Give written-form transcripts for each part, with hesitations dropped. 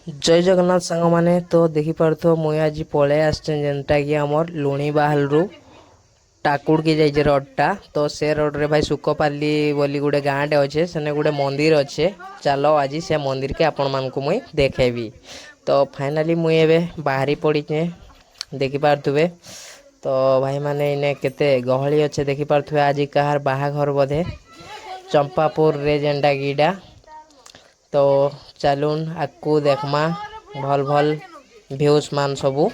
जय जगन्नाथ सांग मैंने तो देखिपु मुई आज पलि आसचे जेनटा कि आमर लुणी बाहालू टाकुड़ की जाइए रोडटा तो से रोड रे भाई सुकपाली बोली गोटे गाँटे अच्छे सेने गोटे मंदिर अच्छे। चलो आज से मंदिर के आपण मानक मुई देखेबी। तो फाइनाली मुई एबे बाहरी पड़ीचे देखिपे। तो भाई माने इने केते गहली अच्छे देखिपे। आज कहार बाहाघर बोधे चंपापुर रे जेनटा गिटा। तो चलून आकू देखमा भल भल भ्यूज मान सबू।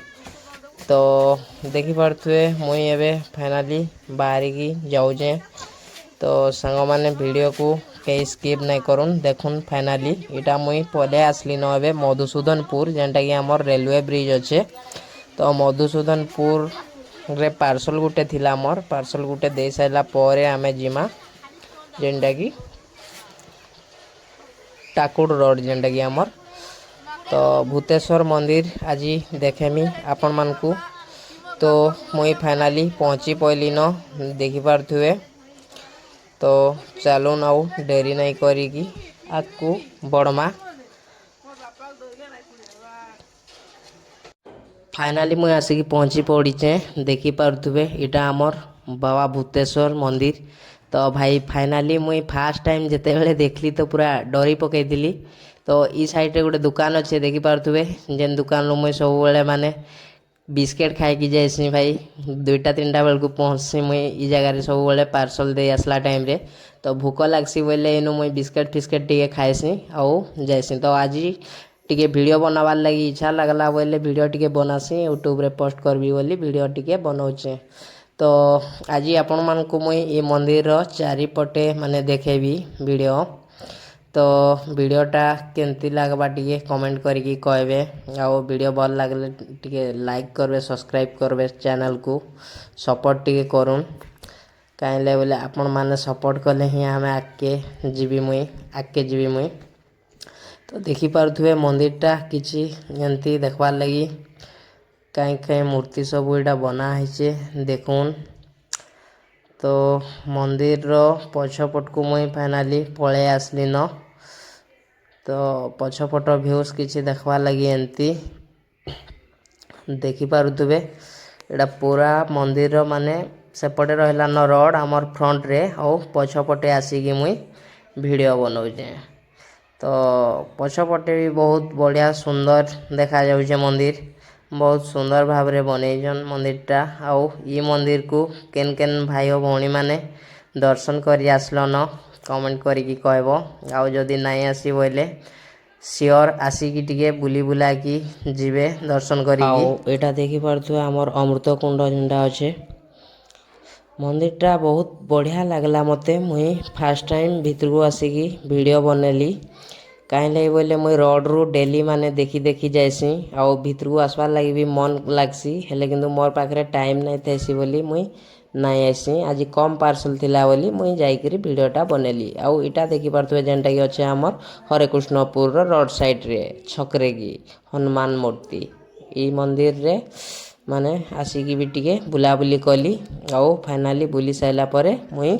तो देखिपे मुई एबे फाइनाली बाहरिकी जाऊचे। तो सांग मैंने वीडियो को कहीं स्किप नहीं करूँ देखुन। फाइनाली इटा मुई पले आसली न एबे मधुसूदनपुर जेनटा कि आमर रेलवे ब्रिज अच्छे। तो मधुसूदनपुर रे पार्सल गुटे थिला मोर पार्सल गुटे दे साइला परे आमे जिमा जेनटा कि टाकुड़ रोड जेनटा कि आमर। तो भूतेश्वर मंदिर आज देखेमी आपण मानकू। तो मुई फाइनाली पहुँची पइली न देखिपे। तो चलून आउ डेरी नहीं करी आकू बड़मा। फाइनाली मुई आसिक पहुँची पड़ीचे देखिपे इटा आमर बाबा भूतेश्वर मंदिर। तो भाई फाइनाली मुई फास्ट टाइम जिते बड़े देखली तो पूरा डरी पकईली। तो ई साइड रे गोटे दुकान अच्छे देखिपे जेन दुकान रू मुई सब बेले माने बिस्केट खाई जाइसी भाई। 2टा 3टा बेलू पहुँचसी मुई ई जगार सब बेले पार्सल दे आसला टाइम रे। तो भूक लगसी बोले इनू मुई बिस्केट फिस्केट टे खाएसी आउ जाइसी। तो आज टिके वीडियो बनावार लगी इच्छा लगला बोले वीडियो टिके बनासी यूट्यूब रे पोस्ट करबी बोली वीडियो टिके बनाऊचे। तो आज आपण मानकू मुई ई मंदिर चारिपटे माने देखेबी वीडियो। तो वीडियोटा केमती लगवा टिके कमेंट करके कहबे। आउ वीडियो भल लगले टिके लाइक करबे सब्सक्राइब करबे चैनल को सपोर्ट टिके करूँ। कहीं बोले आपण माने सपोर्ट कले ही आमे आगे जीवी मुई। तो देखिपे मंदिरटा किसी एमती देखवार लगी कहीं कहीं मूर्ति सब इटा बनाहे देखून। तो मंदिर रो पछपट को मुई फाइनाली पले आसली न। तो पछपट भ्यूज किसी देखवार लगी एमती देखिपे। एटा पूरा मंदिर माने सेपटे रहा न रोड आमर फ्रंट रे और पछपटे आसिकी मुई वीडियो बनाऊचे। तो पछपटे भी बहुत बढ़िया सुंदर देखा जाऊे मंदिर। बहुत सुंदर भाव रे बनईजन मंदिरटा। आउ ई मंदिर को केन केन भाई और भौणी माने दर्शन करी आसलो न कमेंट करिकी कहबो। आउ जदि नहीं आसी बोले सियोर आसिकी टिके बुली बुला की जीवे दर्शन करिकी। एटा देखि पारथुए हमर अमृतकुंड जेनटा अच्छे मंदिरटा बहुत बढ़िया लगला मते। मुई फास्ट टाइम भितर को आसिकी वीडियो बनेली कहीं लगे बोले मुई रोड रू डेली माने देखी देखी जाइसी आउ भितर को आसबार लगी भी मन लगसी हेले किंतु मोर पाखरे टाइम नहीं थैसी बोली मुई नहीं आइसी। आज कम पार्सल थिला बोली मुई जाइकरी वीडियोटा बनेली। आउ इटा देखि पारथुए जेनटा कि अच्छे हमर हरेकृष्णपुर रोड साइड रे छकरे की हनुमान मूर्ति ई मंदिर रे माने आसिकी भी टिके बुलाबुली कली। आउ फाइनाली बुली साइला परे मुई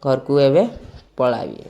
घर को एबे पळाबी।